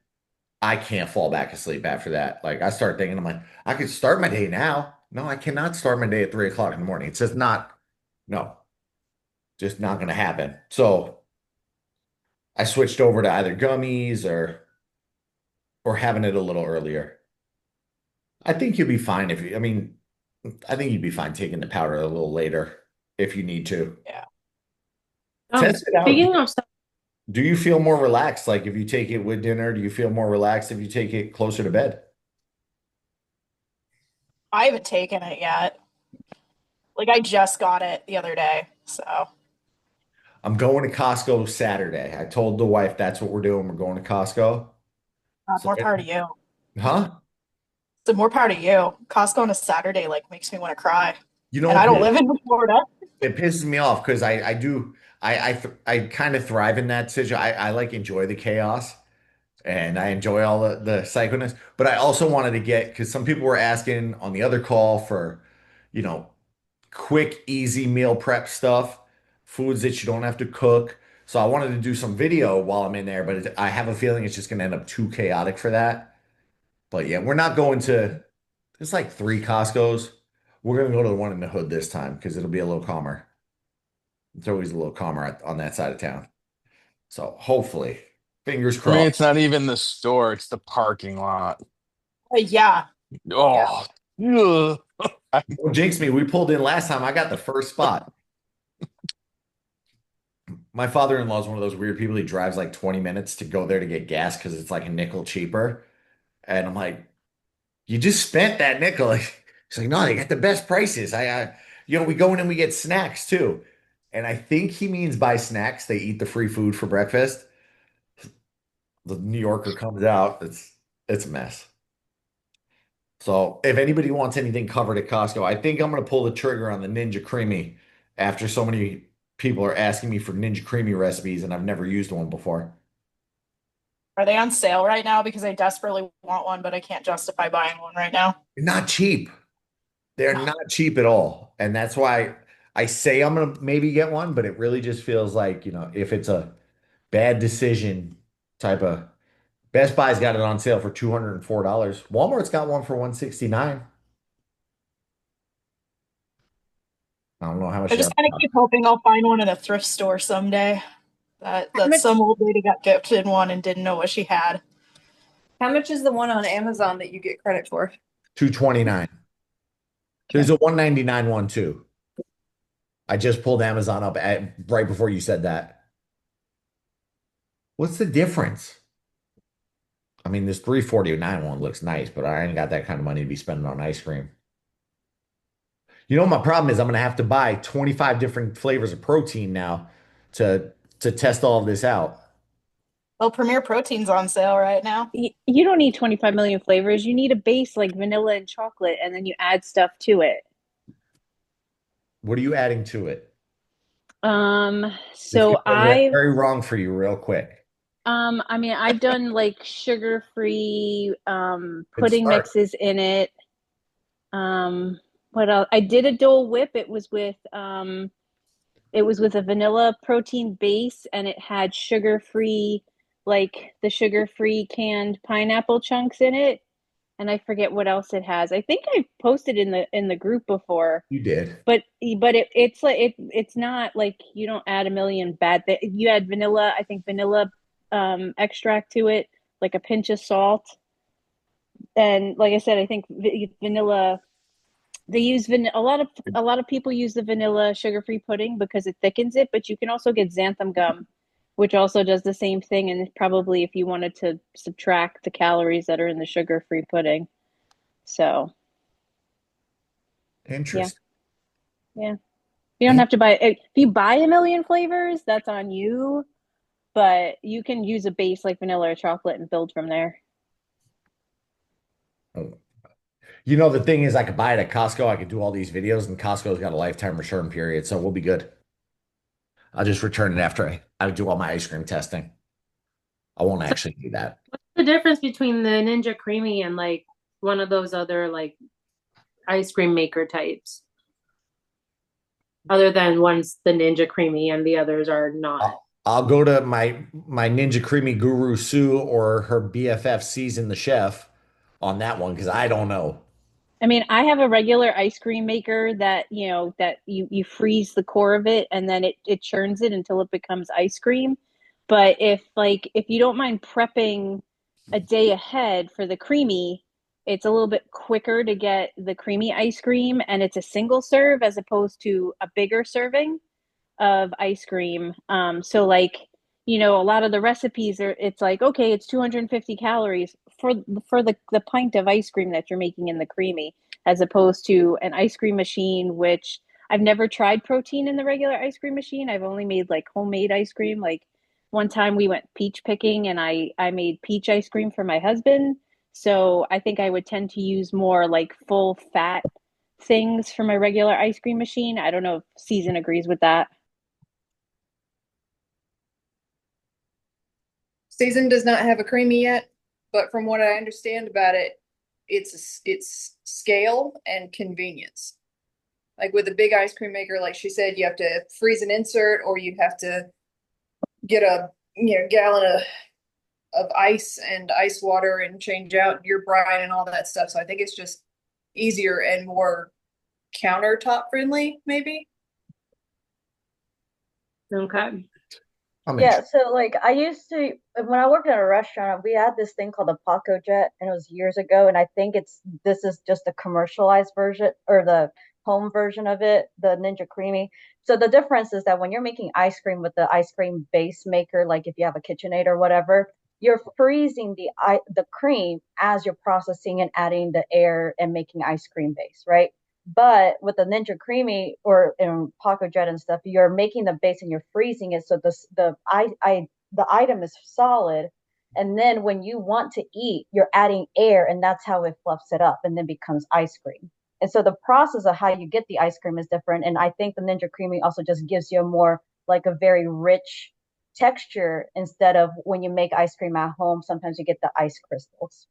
I can't fall back asleep after that. Like I start thinking, I'm like, I could start my day now. No, I cannot start my day at 3 o'clock in the morning. It's just no, just not going to happen. So I switched over to either gummies or having it a little earlier. I think you'll be fine I think you'd be fine taking the powder a little later if you need to. Yeah. Test it out. Speaking of stuff, Do you feel more relaxed? Like if you take it with dinner, do you feel more relaxed if you take it closer to bed? I haven't taken it yet. Like I just got it the other day. So I'm going to Costco Saturday. I told the wife that's what we're doing. We're going to Costco. more power to you. Huh? So more power to you. Costco on a Saturday like makes me want to cry. You know, And I don't live in Florida. it pisses me off because I kind of thrive in that situation. I like enjoy the chaos and I enjoy all the psychoness, but I also wanted to get because some people were asking on the other call for, you know, quick, easy meal prep stuff, foods that you don't have to cook. So I wanted to do some video while I'm in there, but I have a feeling it's just going to end up too chaotic for that. But yeah, we're not going to, there's like 3 Costcos. We're going to go to the one in the hood this time because it'll be a little calmer. It's always a little calmer on that side of town. So hopefully, fingers I mean, it's crossed. not even the store, it's the parking lot. Yeah. Oh, ugh. Well, jinx me. We pulled in last time. I got the first spot. My father-in-law is one of those weird people. He drives like 20 minutes to go there to get gas because it's like a nickel cheaper. And I'm like, you just spent that nickel. He's like, no, they got the best prices. We go in and we get snacks too. And I think he means by snacks, they eat the free food for breakfast. The New Yorker comes out. It's a mess. So if anybody wants anything covered at Costco, I think I'm going to pull the trigger on the Ninja Creamy after so many people are asking me for Ninja Creamy recipes and I've never used one before. Are they on sale right now? Because I desperately want one, but I can't justify buying one right now. They're not cheap. They're not cheap at all. And that's why I say I'm going to maybe get one, but it really just feels like, if it's a bad decision type of Best Buy's got it on sale for $204. Walmart's got one for $169. I don't know how much I just kind of keep hoping I'll find one in a thrift store someday. That some old lady got gifted one and didn't know what she had. How much is the one on Amazon that you get credit for? $229. There's a $199 one too. I just pulled Amazon up right before you said that. What's the difference? I mean, this $349 one looks nice, but I ain't got that kind of money to be spending on ice cream. You know, my problem is I'm gonna have to buy 25 different flavors of protein now to to test all of this out. Well, Premier Protein's on sale right now. You don't need 25 million flavors. You need a base like vanilla and chocolate, and then you add stuff to it. What are you adding to it? It's gonna So go very, I've very wrong for you real quick. I mean, I've done like sugar-free Good pudding start. mixes in it. What else? I did a Dole Whip. It was with a vanilla protein base and it had sugar-free, like the sugar-free canned pineapple chunks in it. And I forget what else it has. I think I posted in the group before, You did. but it's like it's not like you don't add a million bad things. You add vanilla, I think vanilla extract to it, like a pinch of salt. And like I said, I think vanilla they use a lot of people use the vanilla sugar-free pudding because it thickens it, but you can also get xanthan gum, which also does the same thing. And probably if you wanted to subtract the calories that are in the sugar-free pudding. So yeah, Interesting. yeah. You don't have to buy if you buy a million flavors, that's on you, but you can use a base like vanilla or chocolate and build from there. Oh. You know, the thing is, I could buy it at Costco. I could do all these videos, and Costco's got a lifetime return period, so we'll be good. I'll just return it after I do all my ice cream testing. I won't actually do that. The difference between the Ninja Creamy and like one of those other like ice cream maker types, other than one's the Ninja Creamy and the others are not. I'll go to my Ninja Creamy Guru Sue or her BFF Season the Chef on that one because I don't know. I mean, I have a regular ice cream maker that, you know, that you freeze the core of it and then it churns it until it becomes ice cream. But if you don't mind prepping a day ahead for the creamy, it's a little bit quicker to get the creamy ice cream and it's a single serve as opposed to a bigger serving of ice cream. So like, you know, a lot of the recipes are it's like, okay, it's 250 calories for the pint of ice cream that you're making in the creamy, as opposed to an ice cream machine, which I've never tried protein in the regular ice cream machine. I've only made like homemade ice cream. Like one time we went peach picking and I made peach ice cream for my husband. So I think I would tend to use more like full fat things for my regular ice cream machine. I don't know if Season agrees with that. Season does not have a creamy yet, but from what I understand about it, it's scale and convenience. Like with a big ice cream maker, like she said, you have to freeze an insert or you have to get a gallon of ice and ice water and change out your brine and all that stuff. So I think it's just easier and more countertop friendly, maybe. Okay. Yeah, so like I used to when I worked at a restaurant, we had this thing called the Paco Jet, and it was years ago, and I think this is just a commercialized version or the home version of it, the Ninja Creamy. So the difference is that when you're making ice cream with the ice cream base maker, like if you have a KitchenAid or whatever, you're freezing the cream as you're processing and adding the air and making ice cream base, right? But with the Ninja Creamy or in Paco Jet and stuff, you're making the base and you're freezing it so the item is solid. And then when you want to eat, you're adding air, and that's how it fluffs it up and then becomes ice cream. And so the process of how you get the ice cream is different. And I think the Ninja Creamy also just gives you a more like a very rich texture instead of when you make ice cream at home, sometimes you get the ice crystals.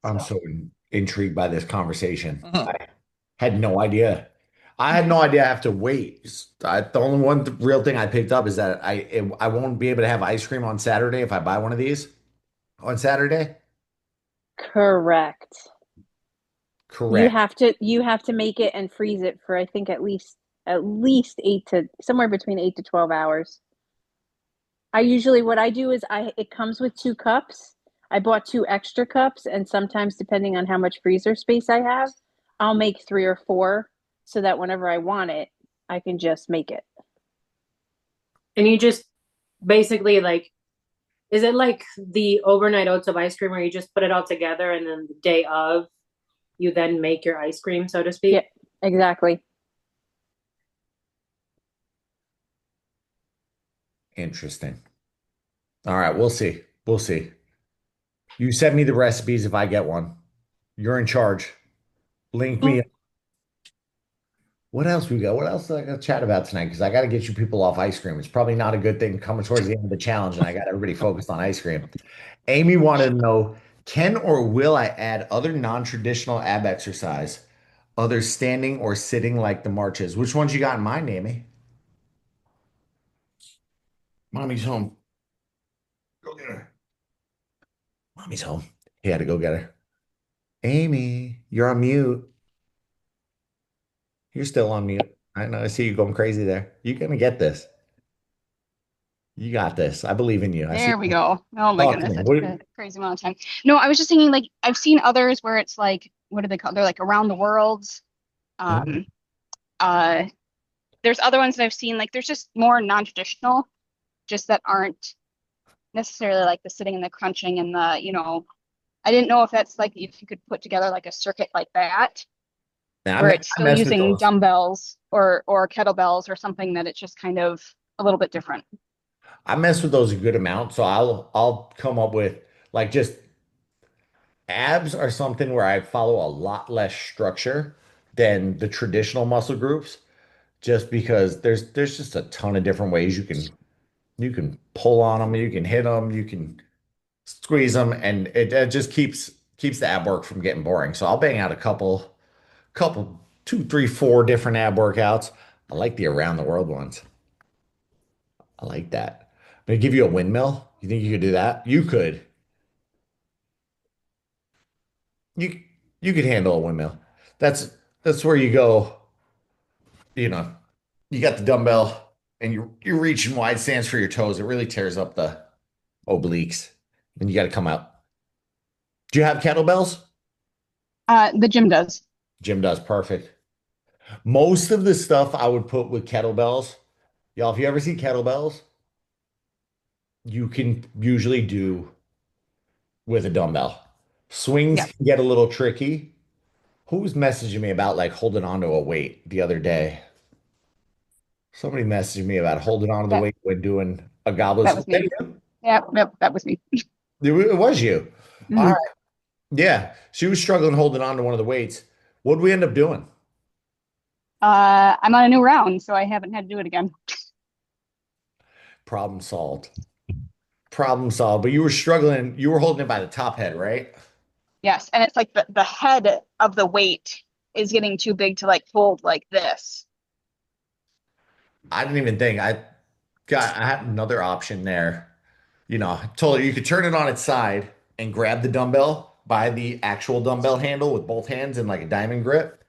I'm So so intrigued by this conversation. Mhm. I had no idea. I had no idea I have to wait. The only one real thing I picked up is that I won't be able to have ice cream on Saturday if I buy one of these on Saturday. Correct. Correct. You have to make it and freeze it for I think at least 8 to somewhere between 8 to 12 hours. I usually what I do is I it comes with 2 cups. I bought 2 extra cups and sometimes depending on how much freezer space I have, I'll make 3 or 4 so that whenever I want it, I can just make it. And you just basically like, is it like the overnight oats of ice cream where you just put it all together and then the day of you then make your ice cream, so to speak? Exactly. Interesting. All right, we'll see. We'll see. You send me the recipes if I get one. You're in charge. Link me. What else we got? What else I got to chat about tonight? Because I got to get you people off ice cream. It's probably not a good thing coming towards the end of the challenge, and I got everybody focused on ice cream. Amy wanted to know, can or will I add other non-traditional ab exercise, other standing or sitting like the marches? Which ones you got in mind, Amy? Mommy's home. Go get her. Mommy's home. He had to go get her. Amy, you're on mute. You're still on mute. I know. I see you going crazy there. You're gonna get this. You got this. I believe in you. I see. There we go. Oh my Talk to goodness, me. that took a crazy amount of time. No, I was just thinking like I've seen others where it's like what do they call? They're like around the world. Um, uh, there's other ones that I've seen like there's just more non-traditional, just that aren't necessarily like the sitting and the crunching and the I didn't know if that's like if you could put together like a circuit like that Now, where it's I still mess with using those. dumbbells or kettlebells or something that it's just kind of a little bit different. I mess with those a good amount. So I'll come up with like just abs are something where I follow a lot less structure than the traditional muscle groups, just because there's just a ton of different ways you can pull on them, you can hit them, you can squeeze them, and it just keeps the ab work from getting boring. So I'll bang out a couple, two, three, four different ab workouts. I like the around the world ones. I like that. I'm gonna give you a windmill. You think you could do that? You could. You you could handle a windmill. That's where you go, you know, you got the dumbbell and you're reaching wide stance for your toes. It really tears up the obliques. And you got to come out. Do you have kettlebells? The gym does. Jim does perfect. Most of the stuff I would put with kettlebells, y'all, if you ever see kettlebells, you can usually do with a dumbbell. Swings Yeah. can get a little tricky. Who was messaging me about like holding onto a weight the other day? Somebody messaged me about holding on to the That weight when doing a goblet that was squat. me. Yep, that was me. It was you. All Mhm. right. Yeah. She was struggling holding on to one of the weights. What did we end up doing? I'm on a new round, so I haven't had to do it again. Problem solved. Problem solved. But you were struggling. You were holding it by the top head, right? Yes, and it's like the head of the weight is getting too big to like hold like this. I didn't even think I had another option there. I told her you could turn it on its side and grab the dumbbell by the actual dumbbell handle with both hands in like a diamond grip.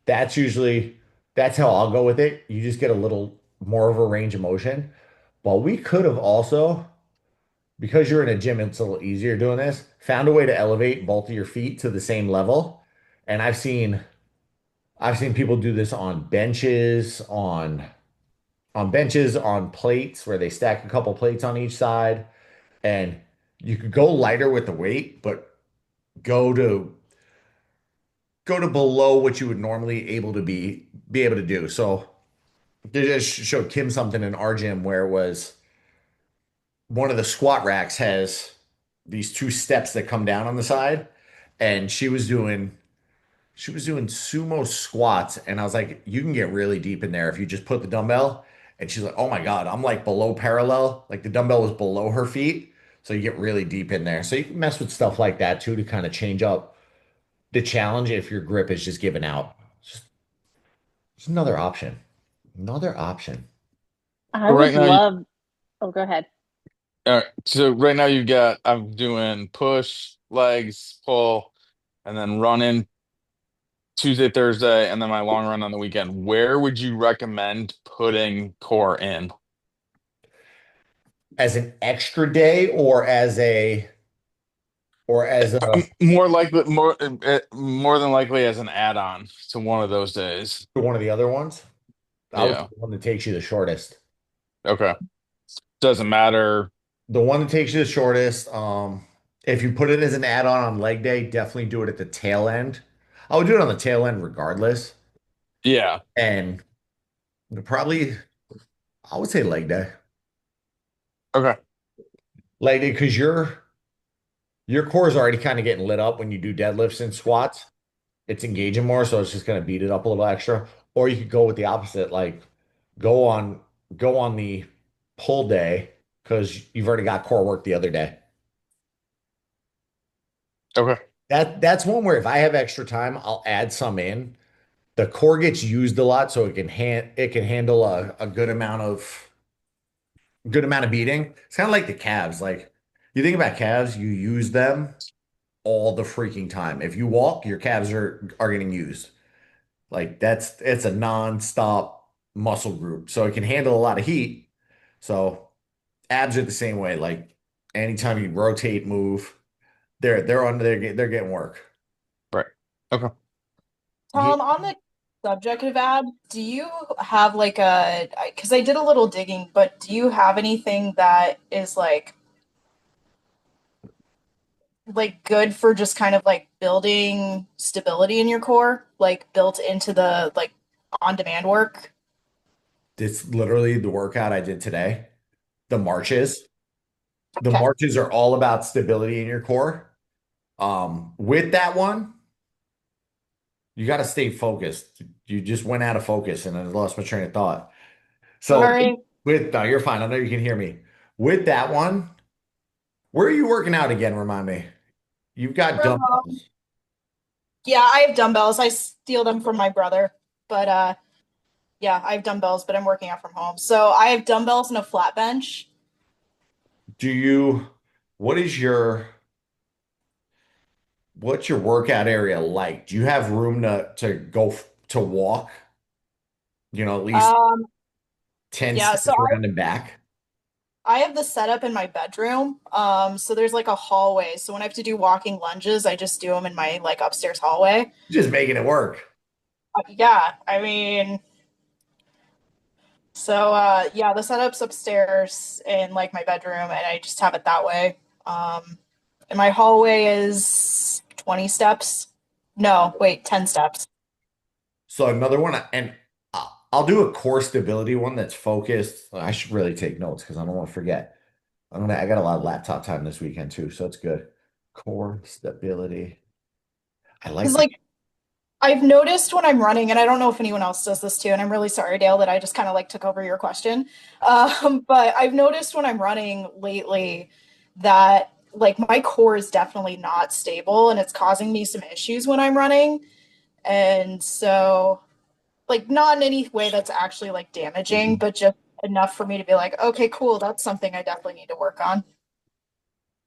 That's usually that's how I'll go with it. You just get a little more of a range of motion. But we could have also, because you're in a gym, it's a little easier doing this, found a way to elevate both of your feet to the same level. And I've seen people do this on benches, on plates where they stack a couple plates on each side. And you could go lighter with the weight, but go to go to below what you would normally able to be able to do. So they just showed Kim something in our gym where it was one of the squat racks has these two steps that come down on the side, and she was doing sumo squats, and I was like, you can get really deep in there if you just put the dumbbell. And she's like, oh my God, I'm like below parallel. Like the dumbbell was below her feet. So you get really deep in there. So you can mess with stuff like that too to kind of change up the challenge if your grip is just giving out. Just another option. Another option. I So would right now, love. Oh, go ahead. so right now you got I'm doing push, legs, pull, and then running Tuesday, Thursday, and then my long run on the weekend. Where would you recommend putting core in? As an extra day or as a More likely, more than likely as an add-on to one of those days. one of the other ones. I would Yeah. say the one that takes you the shortest. Okay. Doesn't matter. The one that takes you the shortest, if you put it as an add-on on leg day, definitely do it at the tail end. I would do it on the tail end regardless. Yeah. and probably I would say leg day. Okay. Leg day because your core is already kind of getting lit up when you do deadlifts and squats. It's engaging more, so it's just gonna beat it up a little extra. Or you could go with the opposite, like go on go on the pull day because you've already got core work the other day. Okay. That's one where if I have extra time, I'll add some in. The core gets used a lot, so it can handle a good amount of beating. It's kind of like the calves. Like you think about calves, you use them all the freaking time. If you walk, your calves are getting used. Like it's a non-stop muscle group. So it can handle a lot of heat. So abs are the same way. Like anytime you rotate, move, they're getting work. Right. Okay. You, Tom, on the subject of ab, do you have like because I did a little digging, but do you have anything that is like good for just kind of like building stability in your core, like built into the like on-demand work? it's literally the workout I did today. The marches. The Okay. marches are all about stability in your core. With that one, you got to stay focused. You just went out of focus and I lost my train of thought. So Sorry. no, you're fine. I know you can hear me. With that one, where are you working out again? Remind me. You've got From home. dumbbells. Yeah, I have dumbbells. I steal them from my brother. But yeah, I have dumbbells, but I'm working out from home. So I have dumbbells and a flat bench. Do you, what is what's your workout area like? Do you have room to go to walk, at least Um, 10 yeah, so steps around and back? I have the setup in my bedroom. So there's like a hallway. So when I have to do walking lunges, I just do them in my like upstairs hallway. Just making it work. Yeah, I mean, so yeah, the setup's upstairs in like my bedroom, and I just have it that way. And my hallway is 20 steps. No, wait, 10 steps. So another one, and I'll do a core stability one that's focused. I should really take notes because I don't want to forget. I got a lot of laptop time this weekend too, so it's good. Core stability. I like Because that. like I've noticed when I'm running, and I don't know if anyone else does this too, and I'm really sorry, Dale, that I just kind of like took over your question. But I've noticed when I'm running lately that like my core is definitely not stable and it's causing me some issues when I'm running. And so, like, not in any way that's actually like damaging, but just enough for me to be like, okay, cool, that's something I definitely need to work on.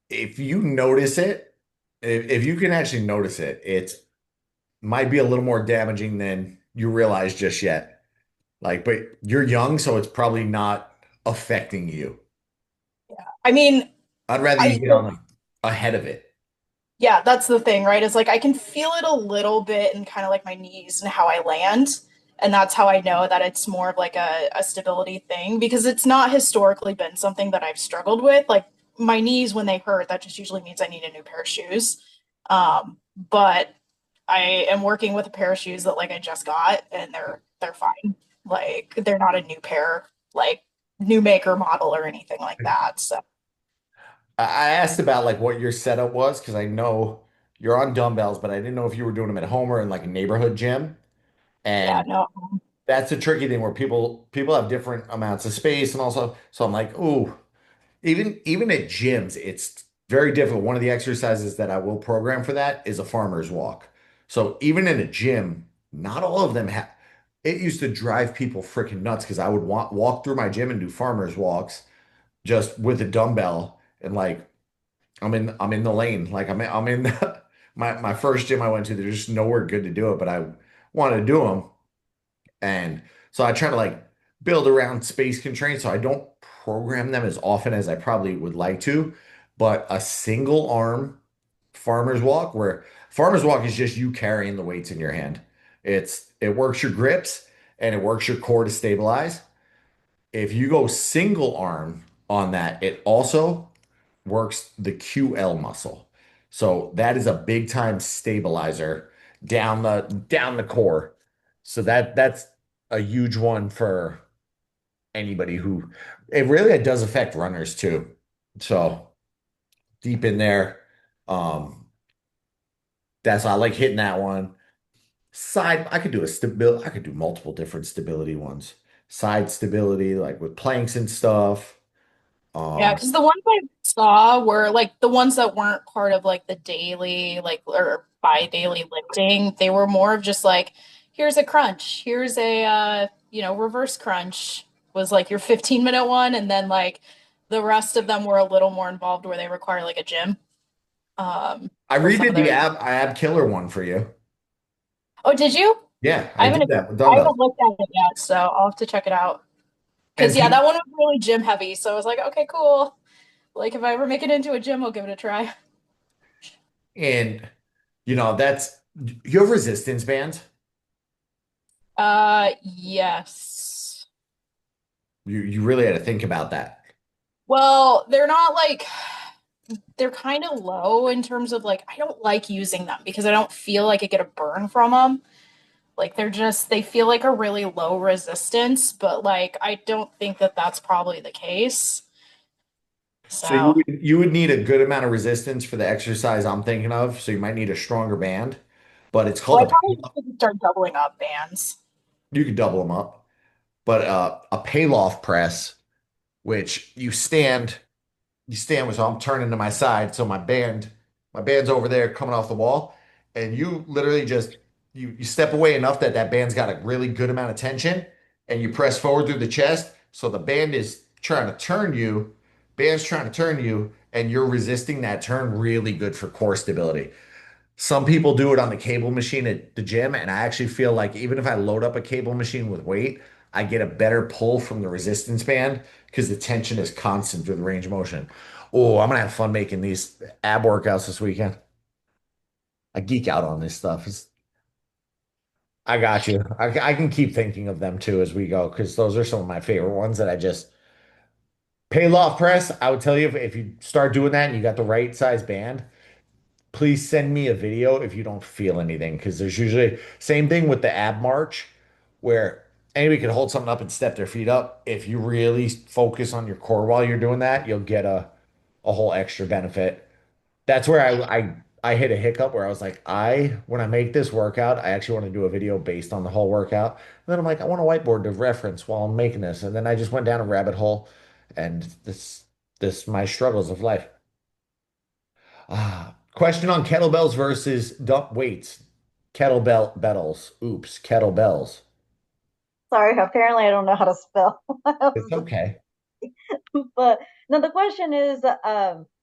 If you notice it, if you can actually notice it, it might be a little more damaging than you realize just yet. Like, but you're young, so it's probably not affecting you. I mean, I'd rather you I get on ahead of it. yeah, that's the thing, right? Is like I can feel it a little bit in kind of like my knees and how I land. And that's how I know that it's more of like a stability thing because it's not historically been something that I've struggled with. Like my knees, when they hurt, that just usually means I need a new pair of shoes. But I am working with a pair of shoes that like I just got and they're fine. Like they're not a new pair, like new maker model or anything like that. So I asked about like what your setup was because I know you're on dumbbells, but I didn't know if you were doing them at home or in like a neighborhood gym. yeah, And no. that's a tricky thing where people have different amounts of space and also so I'm like, ooh, even at gyms, it's very difficult. One of the exercises that I will program for that is a farmer's walk. So even in a gym, not all of them have it used to drive people freaking nuts because I would walk through my gym and do farmer's walks just with a dumbbell and like I'm in the lane. Like I'm in my first gym I went to, there's just nowhere good to do it, but I want to do them. And so I try to like build around space constraints. So I don't program them as often as I probably would like to. But a single arm farmer's walk, where farmer's walk is just you carrying the weights in your hand. It works your grips and it works your core to stabilize. If you go single arm on that, it also works the QL muscle. So that is a big time stabilizer down the core. So that's a huge one for anybody who it does affect runners too. So deep in there. Um, that's I like hitting that one. Side, I could do a stability, I could do multiple different stability ones. Side stability, like with planks and stuff. Yeah, Um, because the ones I saw were like the ones that weren't part of like the daily, like or bi-daily lifting. They were more of just like, here's a crunch, here's a reverse crunch was like your 15-minute one, and then like the rest of them were a little more involved where they require like a gym. I For some redid of the their ab killer one for you. Oh, did you? Yeah, I I did haven't that with I dumbbells. haven't looked at it yet, so I'll have to check it out. And Because yeah, people, that one was really gym heavy. So I was like, okay, cool. Like if I ever make it into a gym, I'll give it a try. and that's you have resistance bands. Yes. You really had to think about that. Well, they're not like they're kind of low in terms of like I don't like using them because I don't feel like I get a burn from them. Like they feel like a really low resistance, but like I don't think that that's probably the case. So you So, would you would need a good amount of resistance for the exercise I'm thinking of. So you might need a stronger band, but it's well, called I a probably need to start doubling up bands. you could double them up. But a Payloft press, which you stand with, so I'm turning to my side, so my band's over there coming off the wall, and you literally just you step away enough that that band's got a really good amount of tension, and you press forward through the chest, so the band's trying to turn you, and you're resisting that turn. Really good for core stability. Some people do it on the cable machine at the gym, and I actually feel like even if I load up a cable machine with weight, I get a better pull from the resistance band because the tension is constant through the range of motion. Oh, I'm gonna have fun making these ab workouts this weekend. I geek out on this stuff. I got you. I can keep thinking of them too as we go because those are some of my favorite ones that I just pay loft press. I would tell you if you start doing that and you got the right size band, please send me a video if you don't feel anything because there's usually same thing with the ab march where anybody can hold something up and step their feet up. If you really focus on your core while you're doing that, you'll get a whole extra benefit. That's where I hit a hiccup where I was like, when I make this workout, I actually want to do a video based on the whole workout. And then I'm like, I want a whiteboard to reference while I'm making this. And then I just went down a rabbit hole and this my struggles of life. Question on kettlebells versus dump weights. Kettlebell bells. Oops, kettlebells. Sorry, apparently I don't know how to spell. It's okay. But no, the question is,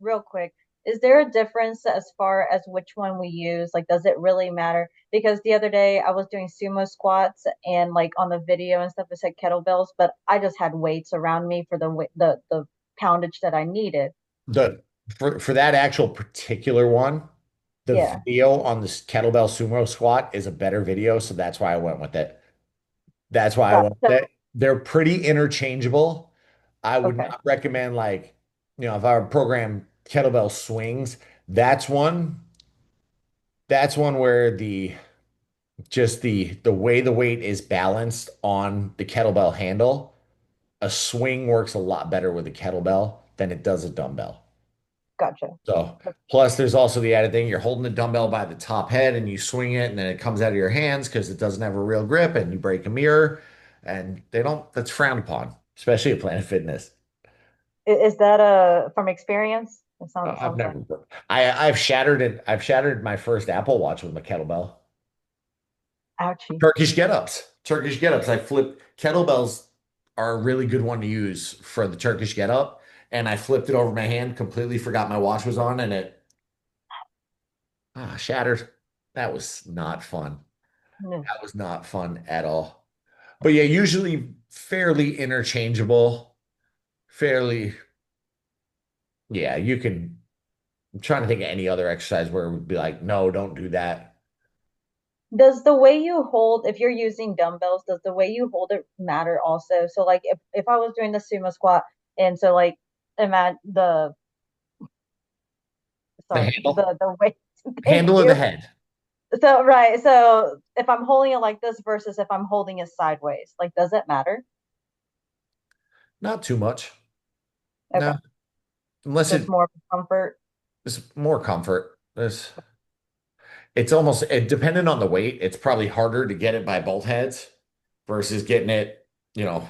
real quick, is there a difference as far as which one we use? Like, does it really matter? Because the other day I was doing sumo squats and like on the video and stuff, it said kettlebells, but I just had weights around me for the poundage that I needed. The for that actual particular one, the Yeah, video on this kettlebell sumo squat is a better video, so that's why I went with it. That's why I got went so with it. They're pretty interchangeable. I would okay, not recommend like, if I were to program kettlebell swings, that's one, that's one where the way the weight is balanced on the kettlebell handle, a swing works a lot better with a kettlebell than it does a dumbbell. gotcha. So, plus there's also the added thing, you're holding the dumbbell by the top head and you swing it and then it comes out of your hands because it doesn't have a real grip and you break a mirror and that's frowned upon, especially at Planet Fitness. Is that from experience? It I've sounds like never, I've shattered my first Apple Watch with my kettlebell. ouchie. Turkish get-ups. I flip kettlebells are a really good one to use for the Turkish get-up. And I flipped it over my hand, completely forgot my watch was on, and it shattered. That was not fun. No. That was not fun at all. But yeah, usually fairly interchangeable. Fairly, yeah, you can. I'm trying to think of any other exercise where it would be like, no, don't do that. Does the way you hold, if you're using dumbbells, does the way you hold it matter also? So like if I was doing the sumo squat and so like imagine The sorry, handle, the weight, thank handle of the you. head. So right, so if I'm holding it like this versus if I'm holding it sideways, like does it matter? Not too much. Okay. No, unless Just more comfort. it's more comfort. It's almost dependent on the weight. It's probably harder to get it by both heads versus getting it, you know,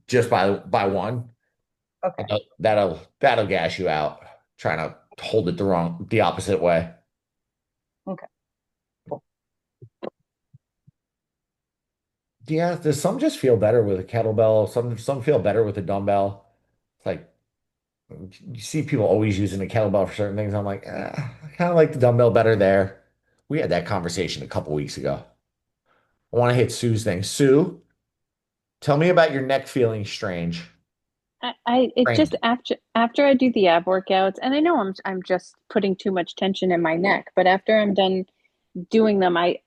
just by one. Okay. That'll gas you out trying to hold it the opposite way. Okay. Yeah, there's some just feel better with a kettlebell. Some feel better with a dumbbell. It's like you see people always using a kettlebell for certain things. I'm like, I kind of like the dumbbell better there. We had that conversation a couple weeks ago. I want to hit Sue's thing. Sue, tell me about your neck feeling strange. it's Strange. just after I do the ab workouts, and I know I'm just putting too much tension in my neck, but after I'm done doing them, I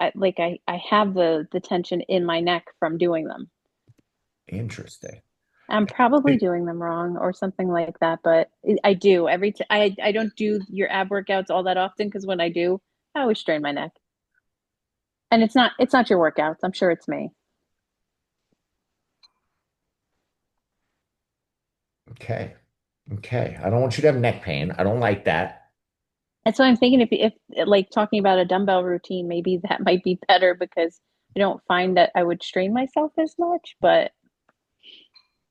have the tension in my neck from doing them. Interesting. I'm probably doing them wrong or something like that, but I do every t I don't do your ab workouts all that often because when I do, I always strain my neck. And it's not your workouts. I'm sure it's me. Okay. Okay. I don't want you to have neck pain. I don't like that. And so I'm thinking if like talking about a dumbbell routine, maybe that might be better because I don't find that I would strain myself as much, but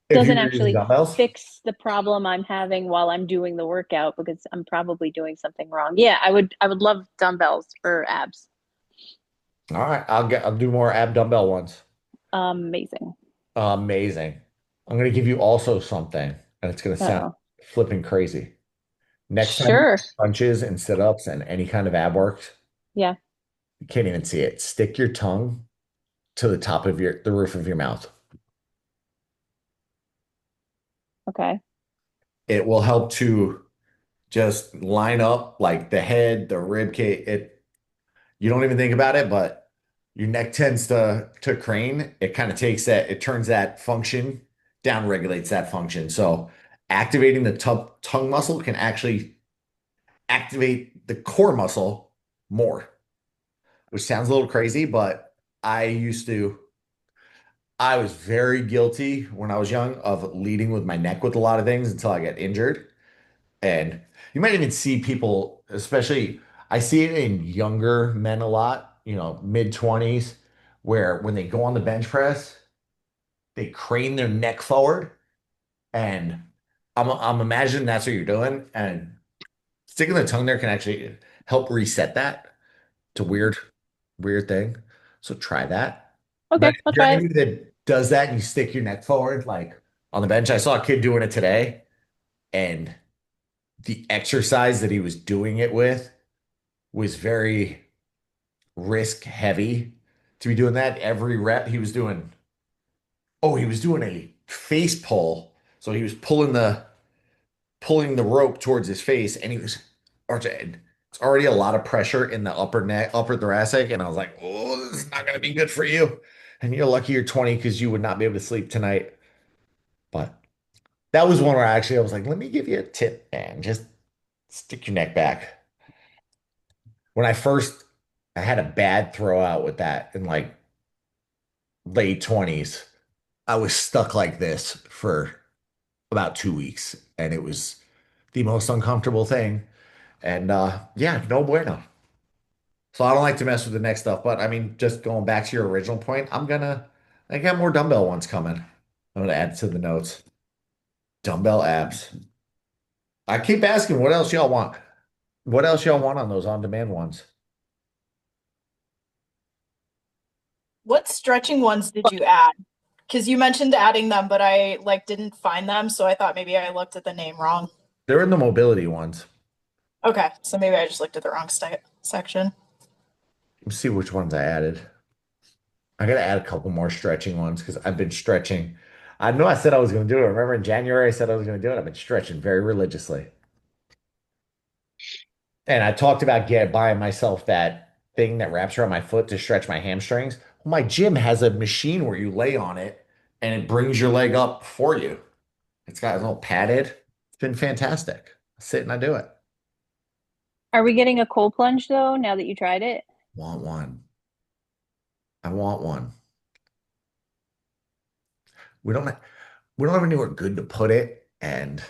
If doesn't you're using actually dumbbells, fix the problem I'm having while I'm doing the workout because I'm probably doing something wrong. Yeah, I would love dumbbells for abs. all right, I'll do more ab dumbbell ones. Amazing. Amazing. I'm gonna give you also something, and it's gonna sound Uh-oh. flipping crazy. Next time you do Sure. crunches and sit-ups and any kind of ab work, Yeah. you can't even see it. Stick your tongue to the top of the roof of your mouth. Okay. It will help to just line up like the head, the rib cage. You don't even think about it, but your neck tends to crane. It kind of takes that, it turns that function down, regulates that function. So activating the tongue muscle can actually activate the core muscle more, which sounds a little crazy, but I was very guilty when I was young of leading with my neck with a lot of things until I got injured. And you might even see people, especially I see it in younger men a lot, mid 20s, where when they go on the bench press, they crane their neck forward. And I'm imagining that's what you're doing. And sticking the tongue there can actually help reset that. It's a weird thing. So try that. But Okay, if I'll you're try it. anybody that does that and you stick your neck forward, like on the bench, I saw a kid doing it today. And the exercise that he was doing it with was very risk heavy to be doing that every rep. He was doing a face pull. So he was pulling the rope towards his face and it's already a lot of pressure in the upper thoracic. And I was like, oh, this is not going to be good for you. And you're lucky you're 20 because you would not be able to sleep tonight. But that was one where I was like, let me give you a tip, man. Just stick your neck back. When I had a bad throwout with that in like late 20s. I was stuck like this for about 2 weeks, and it was the most uncomfortable thing. And yeah, no bueno. So I don't like to mess with the next stuff, but I mean, just going back to your original point, I got more dumbbell ones coming. I'm gonna add to the notes. Dumbbell abs. I keep asking, what else y'all want? What else y'all want on those on-demand ones? What stretching ones did you add? Because you mentioned adding them, but I like didn't find them, so I thought maybe I looked at the name wrong. They're in the mobility ones. Okay, so maybe I just looked at the wrong section. Let's see which ones I added. I gotta add a couple more stretching ones because I've been stretching. I know I said I was gonna do it. Remember in January I said I was gonna do it. I've been stretching very religiously. And I talked about buying myself that thing that wraps around my foot to stretch my hamstrings. Well, my gym has a machine where you lay on it and it brings your leg up for you. It's got a little padded. It's been fantastic. I sit and I do it. Are we getting a cold plunge though, now that you tried it? Want one. I want one. We don't we don't have anywhere good to put it, and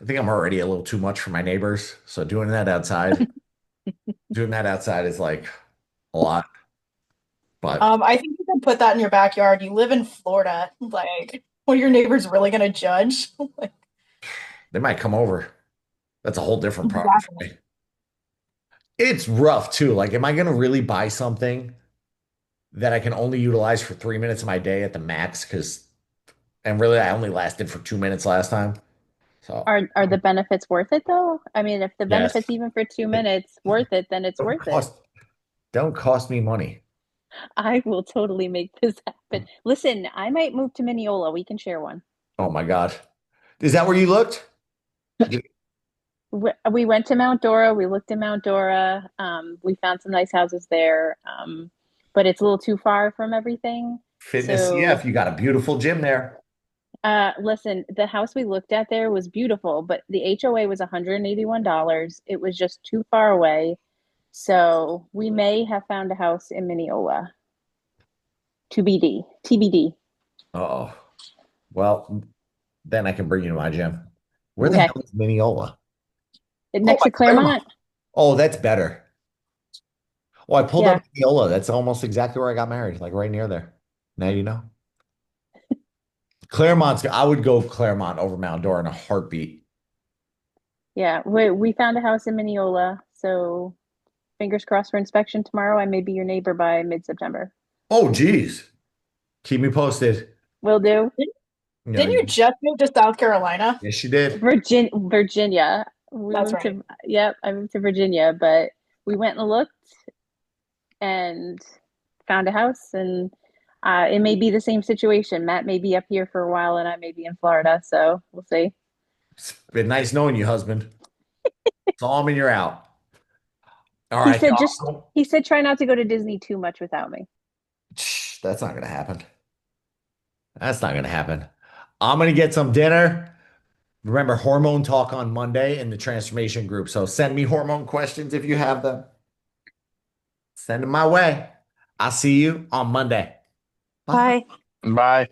I think I'm already a little too much for my neighbors. So doing that outside is like a lot. But I think you can put that in your backyard. You live in Florida. Like, what are your neighbors really gonna judge? Like, they might come over. That's a whole different problem for exactly. me. It's rough too. Like, am I gonna really buy something that I can only utilize for 3 minutes of my day at the max? And really, I only lasted for 2 minutes last time. So, Are the benefits worth it though? I mean, if the yes, benefits even for two it minutes worth it, then it's don't worth it. cost me money. I will totally make this happen. Listen, I might move to Mineola. We can share one. Oh my God. Is that where you looked? We went to Mount Dora. We looked at Mount Dora. We found some nice houses there, but it's a little too far from everything. Fitness So, CF, you got a beautiful gym there. listen, the house we looked at there was beautiful, but the HOA was $181. It was just too far away. So we may have found a house in Mineola. TBD. Oh, well, then I can bring you to my gym. Where the Okay. hell is Mineola? Oh, Next by to Claremont. Oh, that's better. Oh, I pulled Yeah. up Mineola. That's almost exactly where I got married, like right near there. Now you know. I would go Claremont over Mount Dora in a heartbeat. Yeah. We found a house in Mineola. So fingers crossed for inspection tomorrow. I may be your neighbor by mid-September. Oh, geez. Keep me posted. Will do. No, Didn't you just move to South Carolina? yes, you did. Virginia. We That's moved right. to, yep, I moved to Virginia, but we went and looked and found a house, and it may be the same situation. Matt may be up here for a while and I may be in Florida, so we'll see. It's been nice knowing you, husband. Saw him and you're out. All He right, said just y'all. he said try not to go to Disney too much without me. That's not gonna happen. That's not gonna happen. I'm gonna get some dinner. Remember, hormone talk on Monday in the transformation group. So send me hormone questions if you have them. Send them my way. I'll see you on Monday. Bye. Bye. Bye.